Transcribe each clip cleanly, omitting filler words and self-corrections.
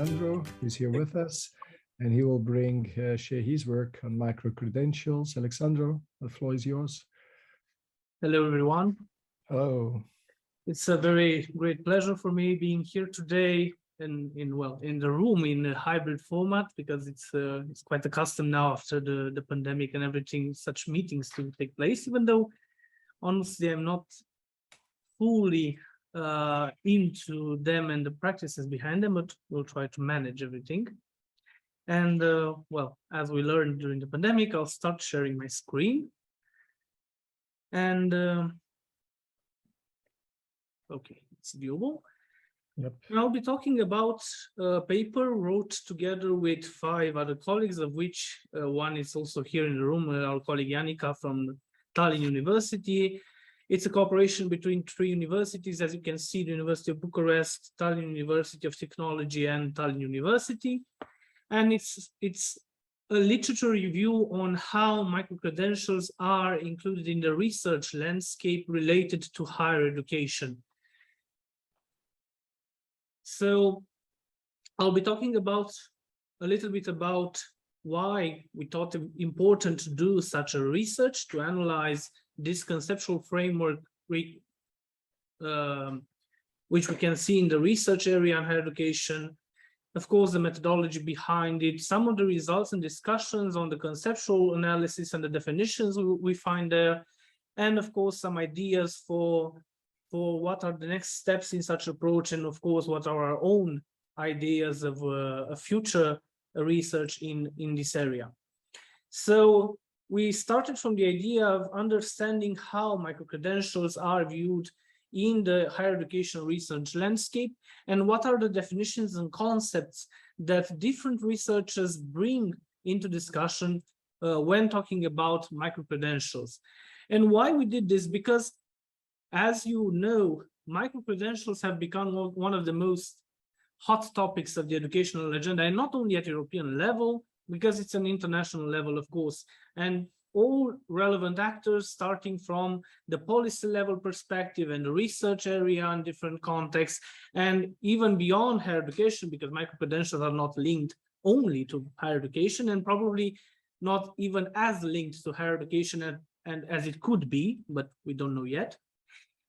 Alexandru. He's here with us, and he will share his work on micro-credentials. Alexandru, the floor is yours. Hello, everyone. Hello. It's a very great pleasure for me being here today in the room in a hybrid format, because it's quite accustomed now after the pandemic and everything, such meetings to take place, even though honestly I'm not fully into them and the practices behind them, but we'll try to manage everything. And well, as we learned during the pandemic, I'll start sharing my screen. And okay, it's viewable. Yep. I'll be talking about a paper wrote together with 5 other colleagues, of which one is also here in the room, our colleague Janica from Tallinn University. It's a cooperation between 3 universities, as you can see, the University of Bucharest, Tallinn University of Technology, and Tallinn University. And it's a literature review on how micro-credentials are included in the research landscape related to higher education. So I'll be talking about a little bit about why we thought it important to do such a research, to analyze this conceptual framework, which we can see in the research area on higher education. Of course, the methodology behind it, some of the results and discussions on the conceptual analysis and the definitions we find there, and of course, some ideas for what are the next steps in such approach, and of course, what are our own ideas of a future research in this area. So we started from the idea of understanding how micro-credentials are viewed in the higher education research landscape, and what are the definitions and concepts that different researchers bring into discussion when talking about micro-credentials. And why we did this? Because, as you know, micro-credentials have become one of the most hot topics of the educational agenda, and not only at European level, because it's an international level, of course, and all relevant actors, starting from the policy level perspective and the research area in different contexts, and even beyond higher education, because micro-credentials are not linked only to higher education, and probably not even as linked to higher education and as it could be, but we don't know yet.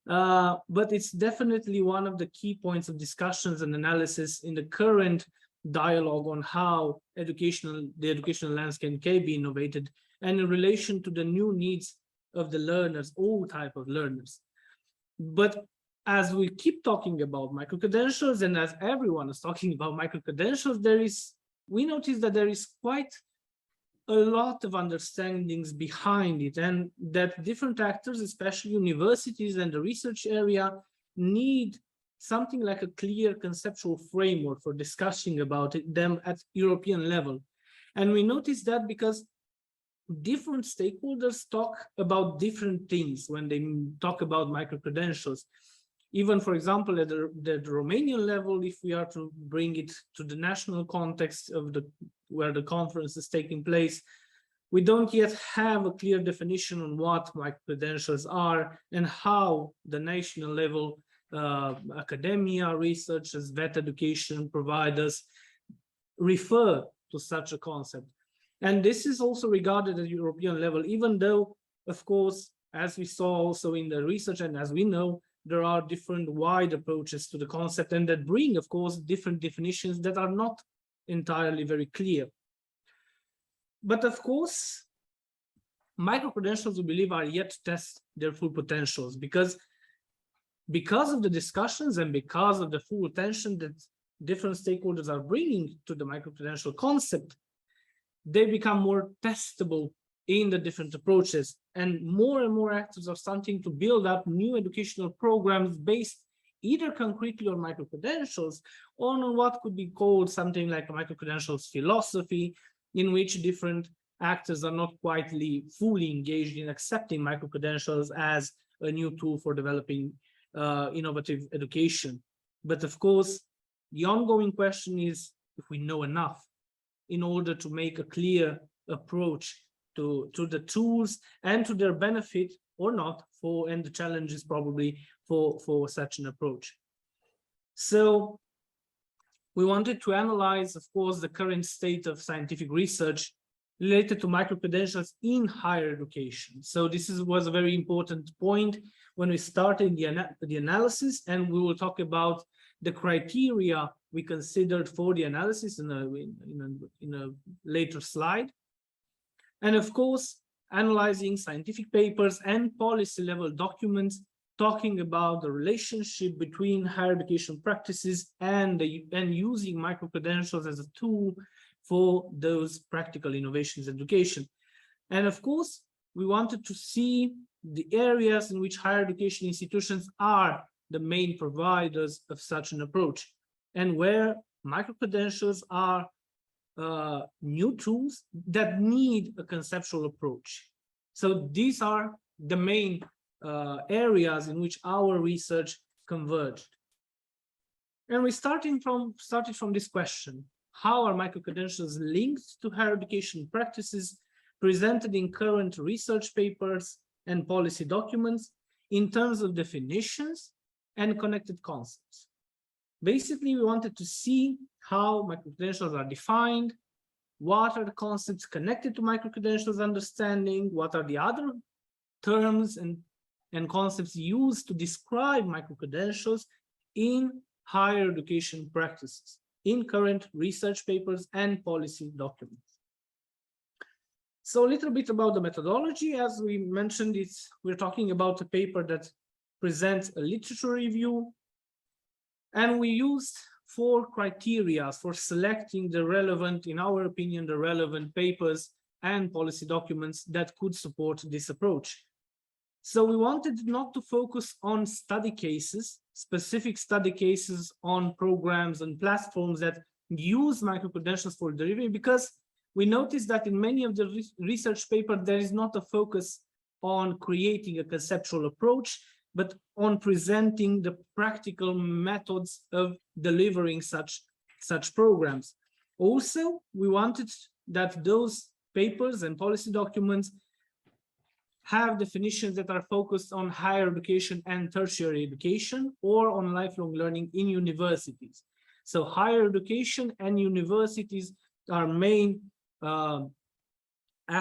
But it's definitely one of the key points of discussions and analysis in the current dialogue on how the educational landscape can be innovated, and in relation to the new needs of the learners, all type of learners. But as we keep talking about micro-credentials, and as everyone is talking about micro-credentials, we notice that there is quite a lot of understandings behind it, and that different actors, especially universities and the research area, need something like a clear conceptual framework for discussing about them at European level. And we notice that because different stakeholders talk about different things when they talk about micro-credentials. Even, for example, at the Romanian level, if we are to bring it to the national context of where the conference is taking place, we don't yet have a clear definition on what micro-credentials are and how the national level academia, researchers, vet education providers refer to such a concept. And this is also regarded at European level, even though, of course, as we saw also in the research, and as we know, there are different wide approaches to the concept, and that bring, of course, different definitions that are not entirely very clear. But of course, micro-credentials, we believe, are yet to test their full potentials, because of the discussions and because of the full attention that different stakeholders are bringing to the micro-credential concept, they become more testable in the different approaches, and more actors are starting to build up new educational programs based either concretely on micro-credentials or on what could be called something like a micro-credentials philosophy, in which different actors are not quite fully engaged in accepting micro-credentials as a new tool for developing innovative education. But of course, the ongoing question is if we know enough in order to make a clear approach to the tools and to their benefit or not, and the challenges probably for such an approach. So we wanted to analyze, of course, the current state of scientific research related to micro-credentials in higher education. So this was a very important point when we started the analysis, and we will talk about the criteria we considered for the analysis in a later slide. And of course, analyzing scientific papers and policy level documents talking about the relationship between higher education practices and using micro-credentials as a tool for those practical innovations in education. And of course, we wanted to see the areas in which higher education institutions are the main providers of such an approach, and where micro-credentials are new tools that need a conceptual approach. So these are the main areas in which our research converged. And we started from this question: how are micro-credentials linked to higher education practices presented in current research papers and policy documents in terms of definitions and connected concepts? Basically, we wanted to see how micro-credentials are defined, what are the concepts connected to micro-credentials understanding, what are the other terms and concepts used to describe micro-credentials in higher education practices, in current research papers and policy documents. So a little bit about the methodology. As we mentioned, we're talking about a paper that presents a literature review, and we used 4 criteria for selecting the relevant, in our opinion, the relevant papers and policy documents that could support this approach. So we wanted not to focus on study cases, specific study cases on programs and platforms that use micro-credentials for delivery, because we noticed that in many of the research papers, there is not a focus on creating a conceptual approach, but on presenting the practical methods of delivering such programs. Also, we wanted that those papers and policy documents have definitions that are focused on higher education and tertiary education, or on lifelong learning in universities. So higher education and universities are main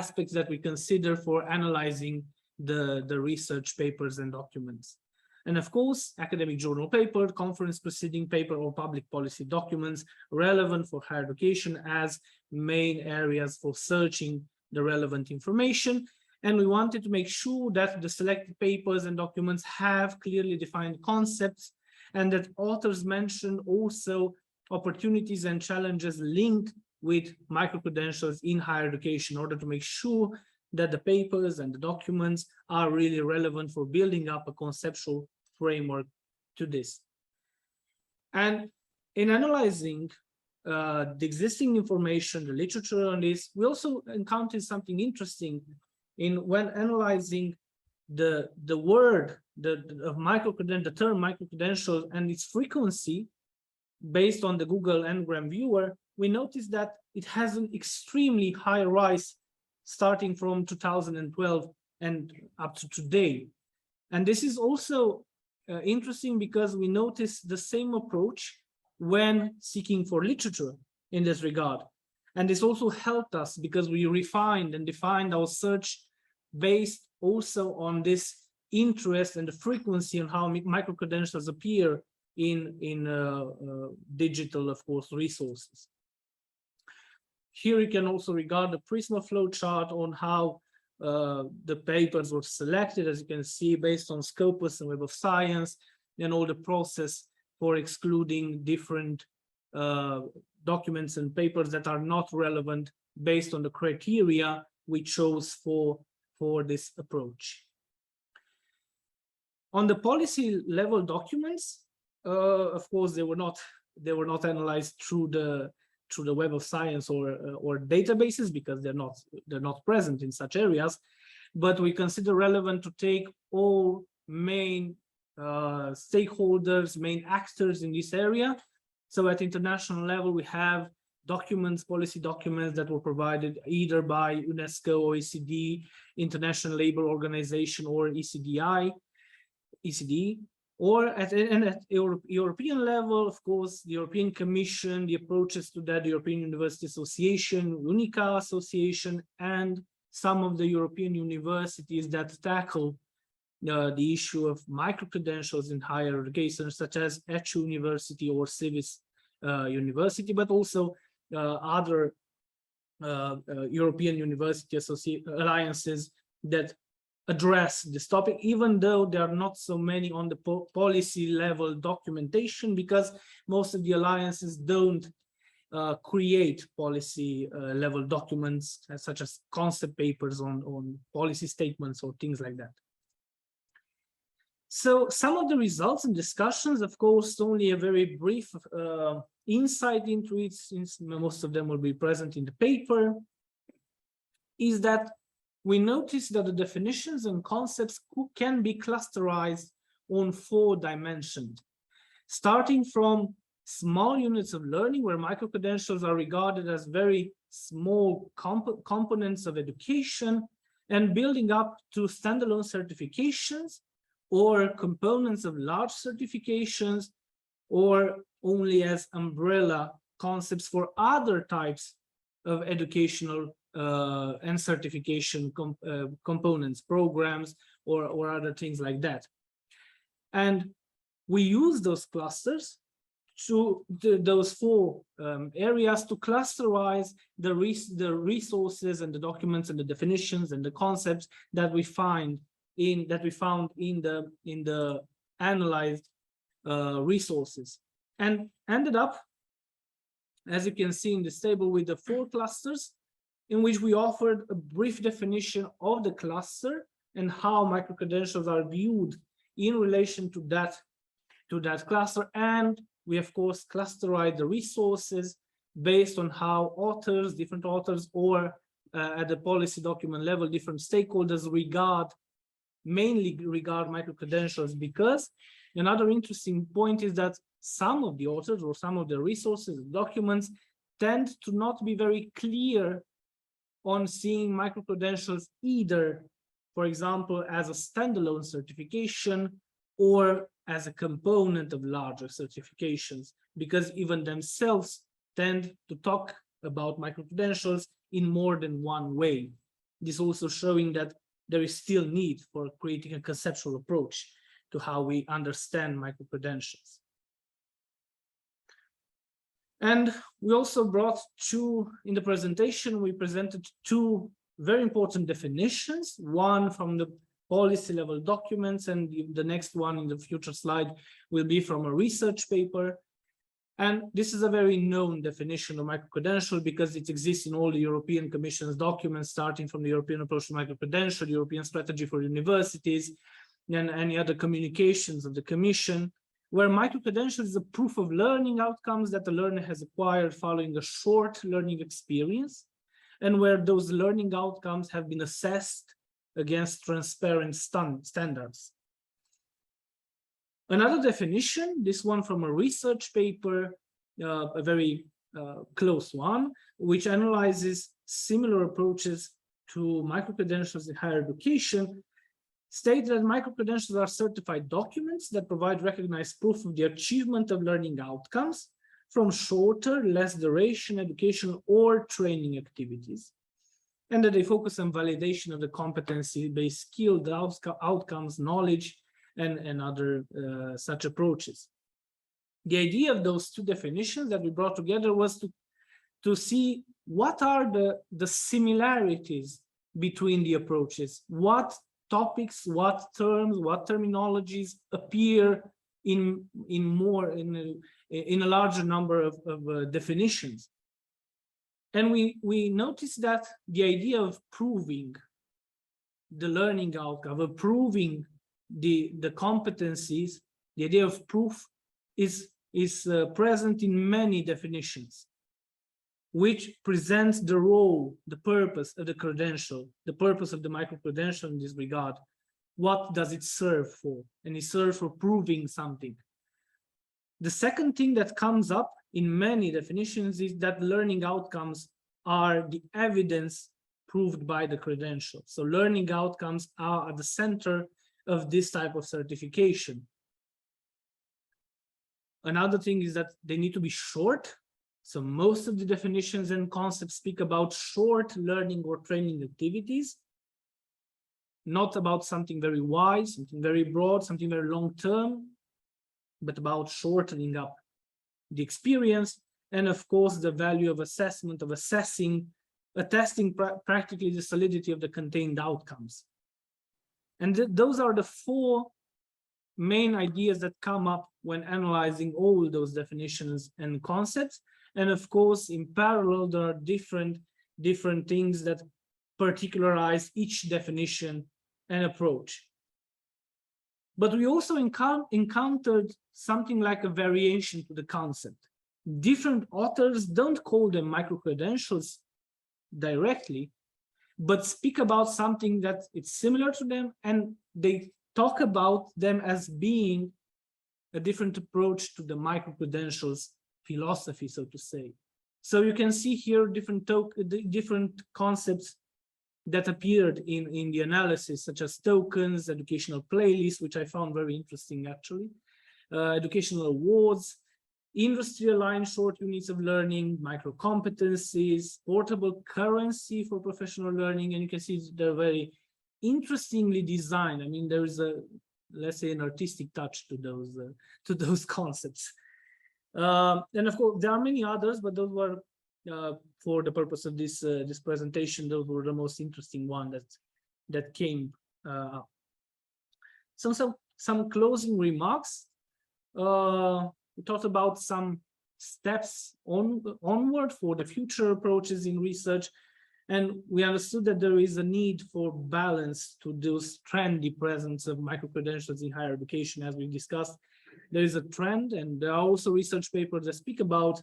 aspects that we consider for analyzing the research papers and documents. And of course, academic journal paper, conference proceeding paper, or public policy documents relevant for higher education as main areas for searching the relevant information. And we wanted to make sure that the selected papers and documents have clearly defined concepts, and that authors mention also opportunities and challenges linked with micro-credentials in higher education, in order to make sure that the papers and the documents are really relevant for building up a conceptual framework to this. And in analyzing the existing information, the literature on this, we also encountered something interesting when analyzing the word of micro-credential, the term micro-credential and its frequency based on the Google Ngram viewer. We noticed that it has an extremely high rise starting from 2012 and up to today. And this is also interesting because we notice the same approach when seeking for literature in this regard. And this also helped us because we refined and defined our search based also on this interest and the frequency on how micro-credentials appear in digital, of course, resources. Here you can also regard the Prisma flow chart on how the papers were selected, as you can see, based on Scopus and Web of Science, and all the process for excluding different documents and papers that are not relevant based on the criteria we chose for this approach. On the policy level documents, of course, they were not analyzed through the Web of Science or databases, because they're not present in such areas, but we consider relevant to take all main stakeholders, main actors in this area. So at international level, we have documents, policy documents that were provided either by UNESCO, OECD, International Labour Organization, or ECDE. Or at European level, of course, the European Commission, the approaches to that, the European University Association, UNICA Association, and some of the European universities that tackle the issue of micro-credentials in higher education, such as ETU University or Civis University, but also other European University alliances that address this topic, even though there are not so many on the policy level documentation, because most of the alliances don't create policy level documents such as concept papers on policy statements or things like that. So some of the results and discussions, of course, only a very brief insight into it, since most of them will be present in the paper, is that we notice that the definitions and concepts can be clusterized on 4 dimensions, starting from small units of learning, where micro-credentials are regarded as very small components of education, and building up to standalone certifications or components of large certifications, or only as umbrella concepts for other types of educational and certification components, programs, or other things like that. And we use those clusters to those 4 areas to clusterize the resources and the documents and the definitions and the concepts that we found in the analyzed resources, and ended up, as you can see in this table, with the 4 clusters, in which we offered a brief definition of the cluster and how micro-credentials are viewed in relation to that cluster. And we, of course, clusterized the resources based on how different authors, or at the policy document level, different stakeholders mainly regard micro-credentials, because another interesting point is that some of the authors or some of the resources, documents, tend to not be very clear on seeing micro-credentials either, for example, as a standalone certification or as a component of larger certifications, because even themselves tend to talk about micro-credentials in more than one way. This also showing that there is still need for creating a conceptual approach to how we understand micro-credentials. And we also brought in the presentation, we presented 2 very important definitions, one from the policy level documents, and the next one in the future slide will be from a research paper. And this is a very known definition of micro-credential because it exists in all the European Commission's documents, starting from the European Approach to Micro-Credential, European Strategy for Universities, and any other communications of the Commission, where micro-credential is a proof of learning outcomes that the learner has acquired following a short learning experience, and where those learning outcomes have been assessed against transparent standards. Another definition, this one from a research paper, a very close one, which analyzes similar approaches to micro-credentials in higher education, states that micro-credentials are certified documents that provide recognized proof of the achievement of learning outcomes from shorter, less duration educational or training activities, and that they focus on validation of the competency-based skill, the outcomes, knowledge, and other such approaches. The idea of those 2 definitions that we brought together was to see what are the similarities between the approaches, what topics, what terms, what terminologies appear in a larger number of definitions. And we noticed that the idea of proving the learning outcome, of proving the competencies, the idea of proof is present in many definitions, which presents the role, the purpose of the credential, the purpose of the micro-credential in this regard. What does it serve for? And it serves for proving something. The second thing that comes up in many definitions is that learning outcomes are the evidence proved by the credential. So learning outcomes are at the center of this type of certification. Another thing is that they need to be short. So most of the definitions and concepts speak about short learning or training activities, not about something very wide, something very broad, something very long-term, but about shortening up the experience. And of course, the value of assessment, of assessing, attesting practically the solidity of the contained outcomes. And those are the four main ideas that come up when analyzing all those definitions and concepts. And of course, in parallel, there are different things that particularize each definition and approach. But we also encountered something like a variation to the concept. Different authors don't call them micro-credentials directly, but speak about something that it's similar to them, and they talk about them as being a different approach to the micro-credentials philosophy, so to say. So you can see here different concepts that appeared in the analysis, such as tokens, educational playlists, which I found very interesting actually, educational awards, industry-aligned short units of learning, micro-competencies, portable currency for professional learning, and you can see they're very interestingly designed. I mean, there is a, let's say, an artistic touch to those concepts. And of course, there are many others, but those were, for the purpose of this this presentation, those were the most interesting one that came up. Some closing remarks. We talked about some steps onward for the future approaches in research, and we understood that there is a need for balance to those trendy presence of micro-credentials in higher education, as we discussed. There is a trend, and there are also research papers that speak about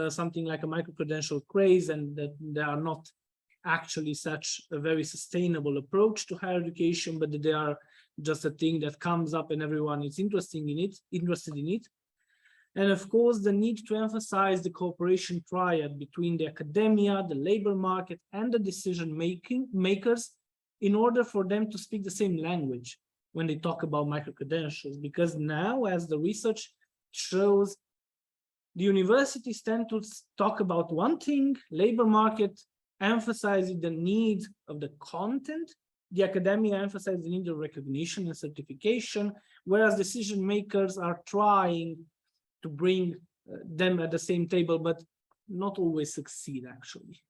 something like a micro-credential craze, and that they are not actually such a very sustainable approach to higher education, but that they are just a thing that comes up and everyone is interested in it. And of course, the need to emphasize the cooperation triad between the academia, the labor market, and the decision makers in order for them to speak the same language when they talk about micro-credentials. Because now, as the research shows, the universities tend to talk about one thing, labor market emphasizing the need of the content, the academia emphasizes the need of recognition and certification, whereas decision makers are trying to bring them at the same table, but not always succeed, actually.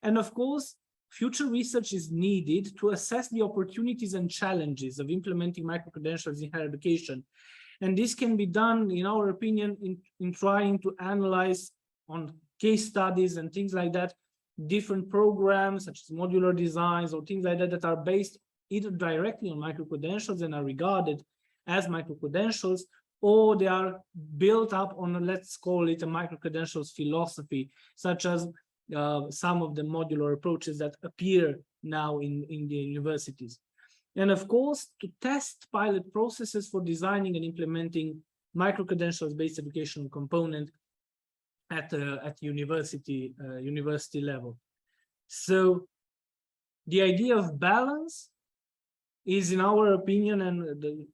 And of course, future research is needed to assess the opportunities and challenges of implementing micro-credentials in higher education. And this can be done, in our opinion, in trying to analyze on case studies and things like that, different programs such as modular designs or things like that that are based either directly on micro-credentials and are regarded as micro-credentials, or they are built up on, let's call it a micro-credentials philosophy, such as some of the modular approaches that appear now in the universities. And of course, to test pilot processes for designing and implementing micro-credentials based educational component at university level. So the idea of balance is, in our opinion, and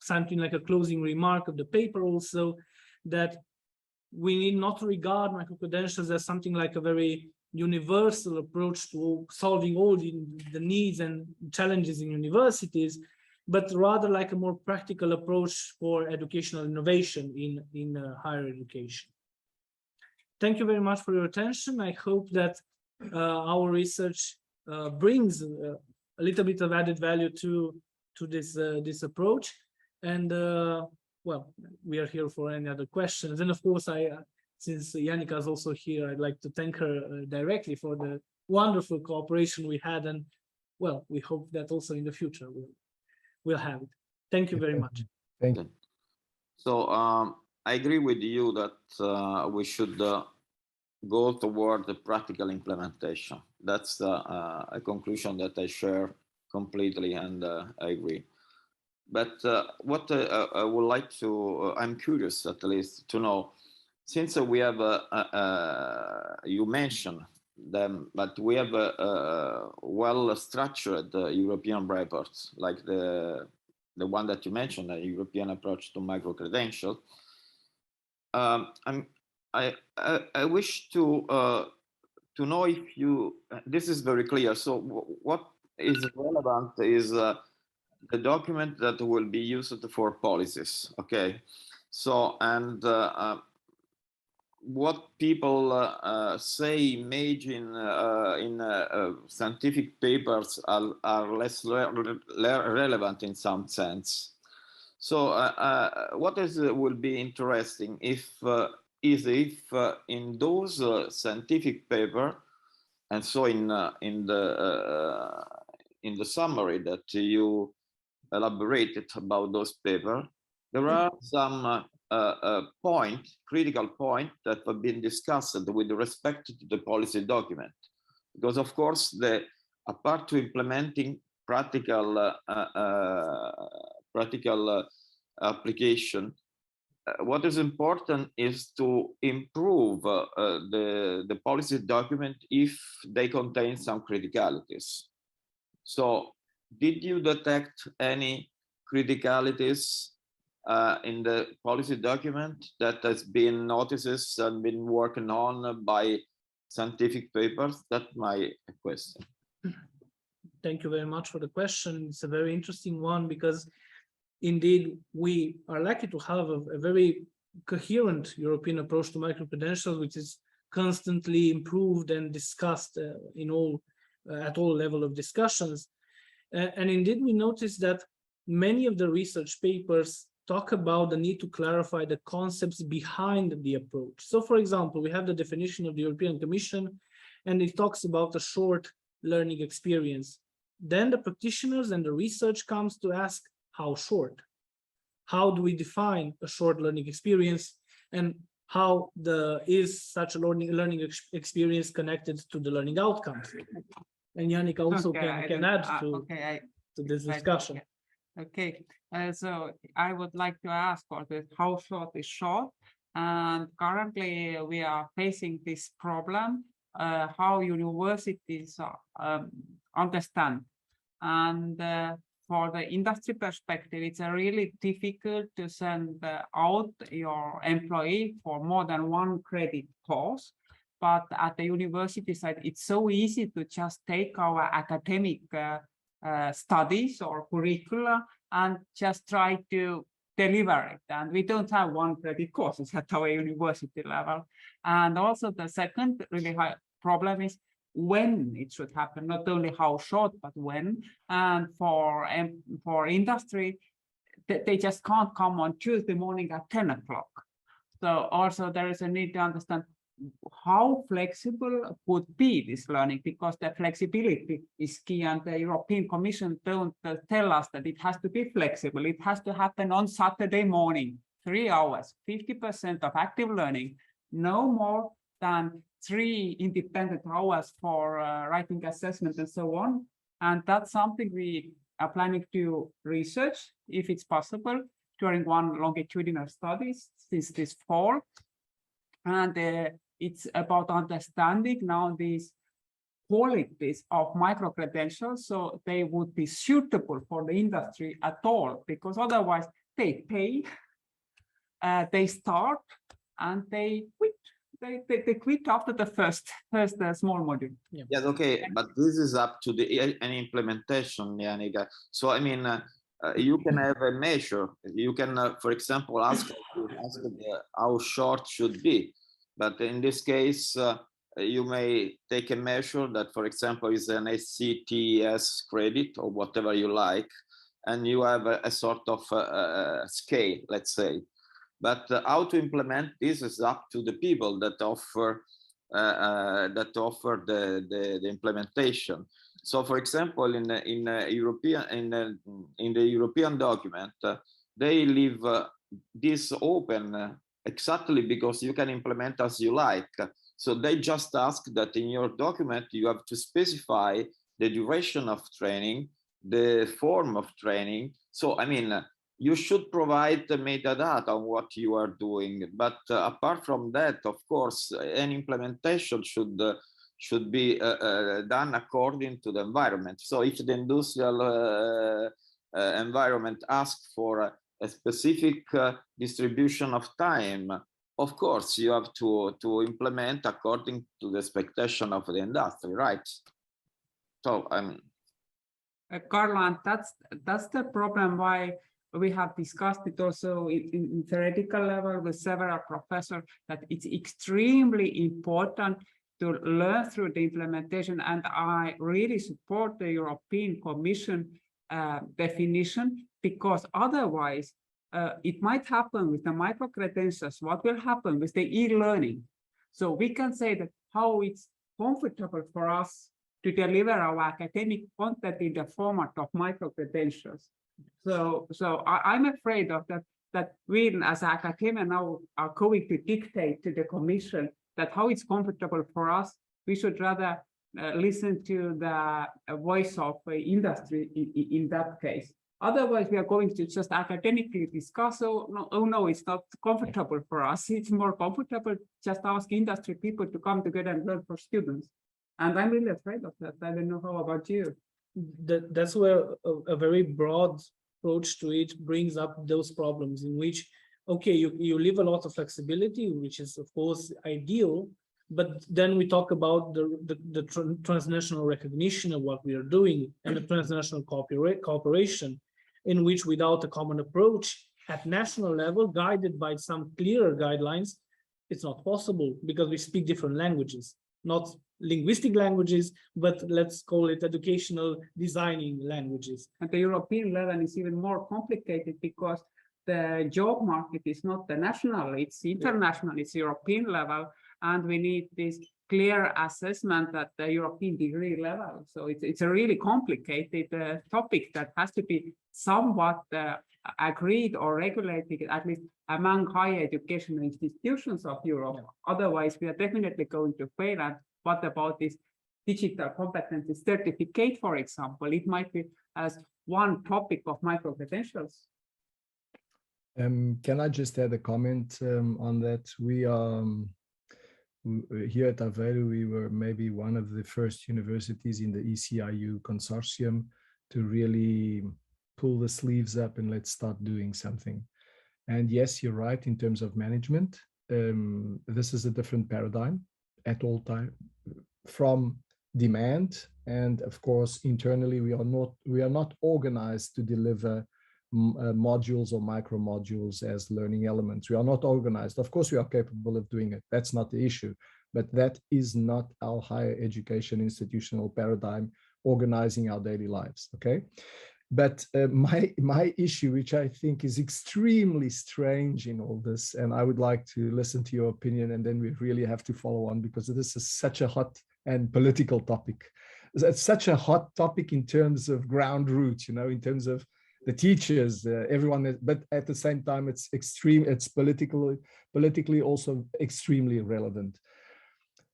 something like a closing remark of the paper also, that we need not regard micro-credentials as something like a very universal approach to solving all the needs and challenges in universities, but rather like a more practical approach for educational innovation in higher education. Thank you very much for your attention. I hope that our research brings a little bit of added value to this approach. And well, we are here for any other questions. And of course, since Yannicka is also here, I'd like to thank her directly for the wonderful cooperation we had. And well, we hope that also in the future we'll have it. Thank you very much. Thank you. So I agree with you that we should go toward the practical implementation. That's a conclusion that I share completely, and I agree. But what I would like to, I'm curious at least to know, since we have, you mentioned them, but we have well-structured European reports, like the one that you mentioned, the European approach to micro-credentials. I wish to know if you, this is very clear. So what is relevant is the document that will be used for policies. Okay. So, and what people say image in scientific papers are less relevant in some sense. So what will be interesting if in those scientific paper, and so in the summary that you elaborated about those papers, there are some critical point that have been discussed with respect to the policy document, because of course apart to implementing practical application, what is important is to improve the policy document if they contain some criticalities. So did you detect any criticalities in the policy document that has been noticed and been working on by scientific papers? That's my question. Thank you very much for the question. It's a very interesting one, because indeed we are lucky to have a very coherent European approach to micro-credentials, which is constantly improved and discussed at all level of discussions. And indeed, we noticed that many of the research papers talk about the need to clarify the concepts behind the approach. So, for example, we have the definition of the European Commission, and it talks about a short learning experience. Then the practitioners and the research comes to ask, how short? How do we define a short learning experience? And how is such a learning experience connected to the learning outcomes? And Yannick also can add to this discussion. Okay, so I would like to ask for this, how short is short? And currently we are facing this problem, how universities understand. And for the industry perspective, it's really difficult to send out your employee for more than one credit course. But at the university side, it's so easy to just take our academic studies or curricula and just try to deliver it. And we don't have one credit courses at our university level. And also the second really high problem is when it should happen, not only how short, but when. And for industry, they just can't come on Tuesday morning at 10 o'clock. So also there is a need to understand how flexible would be this learning, because the flexibility is key, and the European Commission don't tell us that it has to be flexible. It has to happen on Saturday morning, 3 hours, 50% of active learning, no more than 3 independent hours for writing assessment and so on. And that's something we are planning to research, if it's possible, during one longitudinal studies since this fall. And it's about understanding now these qualities of micro-credentials, so they would be suitable for the industry at all, because otherwise they pay, they start, and they quit. They quit after the first small module. Yeah. Yes, okay, but this is up to an implementation, Yannick. So I mean, you can have a measure. You can, for example, ask how short should be. But in this case, you may take a measure that, for example, is an SCTS credit or whatever you like, and you have a sort of scale, let's say. But how to implement this is up to the people that offer the implementation. So, for example, in the European document, they leave this open. Exactly, because you can implement as you like. So they just ask that in your document, you have to specify the duration of training, the form of training. So, I mean, you should provide the metadata on what you are doing. But apart from that, of course, any implementation should be done according to the environment. So if the industrial environment asks for a specific distribution of time, of course, you have to implement according to the expectation of the industry, right? So I'm Carlo, and that's the problem why we have discussed it also in theoretical level with several professors, that it's extremely important to learn through the implementation. And I really support the European Commission definition, because otherwise it might happen with the micro-credentials. What will happen with the e-learning? So we can say that how it's comfortable for us to deliver our academic content in the format of micro-credentials. So I'm afraid of that we as academia now are going to dictate to the Commission that how it's comfortable for us. We should rather listen to the voice of industry in that case. Otherwise, we are going to just academically discuss, oh no, it's not comfortable for us. It's more comfortable just ask industry people to come together and learn for students. And I'm really afraid of that. I don't know how about you. That's where a very broad approach to it brings up those problems in which, okay, you leave a lot of flexibility, which is of course ideal, but then we talk about the transnational recognition of what we are doing and the transnational cooperation, in which without a common approach at national level, guided by some clearer guidelines, it's not possible because we speak different languages, not linguistic languages, but let's call it educational designing languages. At the European level, it's even more complicated because the job market is not the national, it's international, it's European level, and we need this clear assessment at the European degree level. So it's a really complicated topic that has to be somewhat agreed or regulated, at least among higher educational institutions of Europe. Yeah. Otherwise, we are definitely going to fail. And what about this digital competency certificate, for example? It might be as one topic of micro-credentials. Can I just add a comment on that? We are here at Aveiro, we were maybe one of the first universities in the ECIU consortium to really pull the sleeves up and let's start doing something. And yes, you're right in terms of management. This is a different paradigm at all time from demand. And of course, internally, we are not organized to deliver modules or micro modules as learning elements. We are not organized. Of course, we are capable of doing it. That's not the issue, but that is not our higher education institutional paradigm organizing our daily lives. Okay. But my issue, which I think is extremely strange in all this, and I would like to listen to your opinion, and then we really have to follow on because this is such a hot and political topic. It's such a hot topic in terms of ground roots, you know, in terms of the teachers, everyone, but at the same time, it's extreme. It's politically also extremely relevant.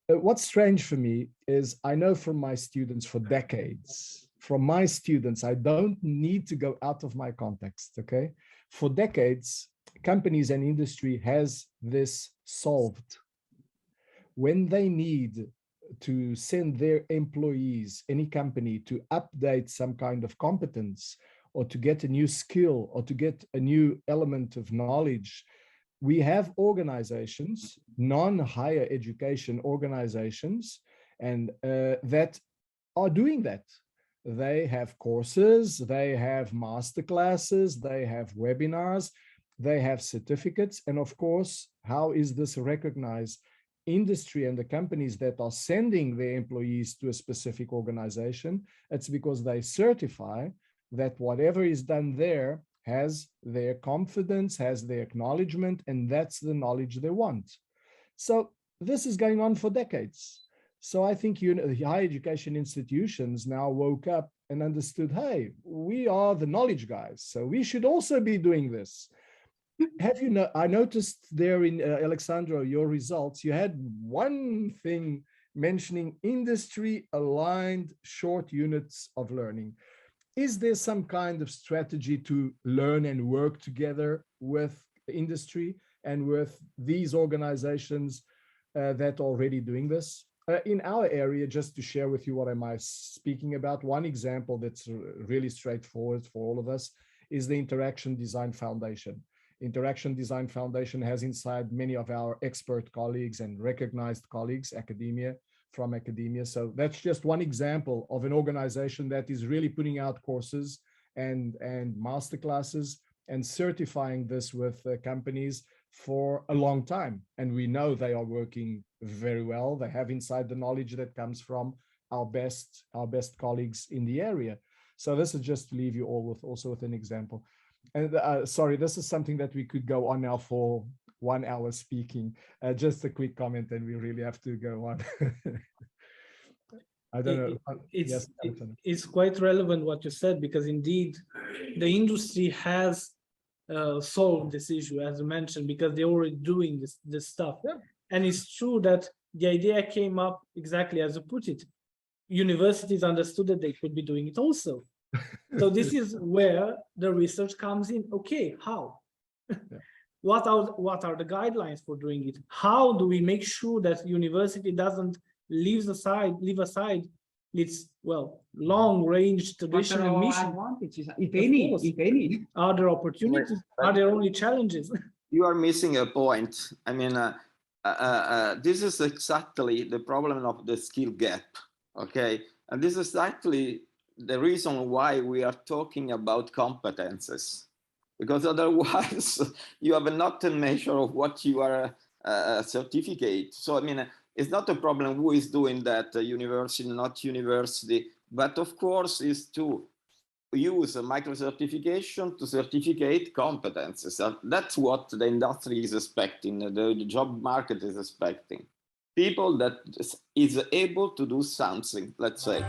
What's strange for me is I know from my students for decades. From my students, I don't need to go out of my context, okay? For decades, companies and industry has this solved. When they need to send their employees, any company, to update some kind of competence or to get a new skill or to get a new element of knowledge, we have organizations, non-higher education organizations, and that are doing that. They have courses, they have masterclasses, they have webinars, they have certificates. And of course, how is this recognized? Industry and the companies that are sending their employees to a specific organization, it's because they certify that whatever is done there has their confidence, has their acknowledgement, and that's the knowledge they want. So this is going on for decades. So I think higher education institutions now woke up and understood, hey, we are the knowledge guys, so we should also be doing this. Have you know? I noticed there in Alexandru, your results, you had one thing mentioning industry-aligned short units of learning. Is there some kind of strategy to learn and work together with industry and with these organizations that are already doing this? In our area, just to share with you what am I speaking about, one example that's really straightforward for all of us is the Interaction Design Foundation. Interaction Design Foundation has inside many of our expert colleagues and recognized colleagues, from academia. So that's just one example of an organization that is really putting out courses and masterclasses and certifying this with companies for a long time. And we know they are working very well. They have inside the knowledge that comes from our best colleagues in the area. So this is just to leave you all with an example. And sorry, this is something that we could go on now for 1 hour speaking. Just a quick comment, and we really have to go on. I don't know. It's quite relevant what you said, because indeed the industry has solved this issue, as you mentioned, because they're already doing this stuff. Yeah. And it's true that the idea came up exactly as you put it. Universities understood that they could be doing it also. So this is where the research comes in. Okay, how? Yeah. What are the guidelines for doing it? How do we make sure that university doesn't leave aside its long-range traditional mission? Advantages, if any. Are there opportunities? Are there only challenges? You are missing a point. I mean, this is exactly the problem of the skill gap. Okay, and this is actually the reason why we are talking about competences, because otherwise you have not a measure of what you are certificate. So I mean, it's not a problem who is doing that, university, not university, but of course is to use a micro-certification to certificate competences. That's what the industry is expecting, the job market is expecting. People that is able to do something, let's say.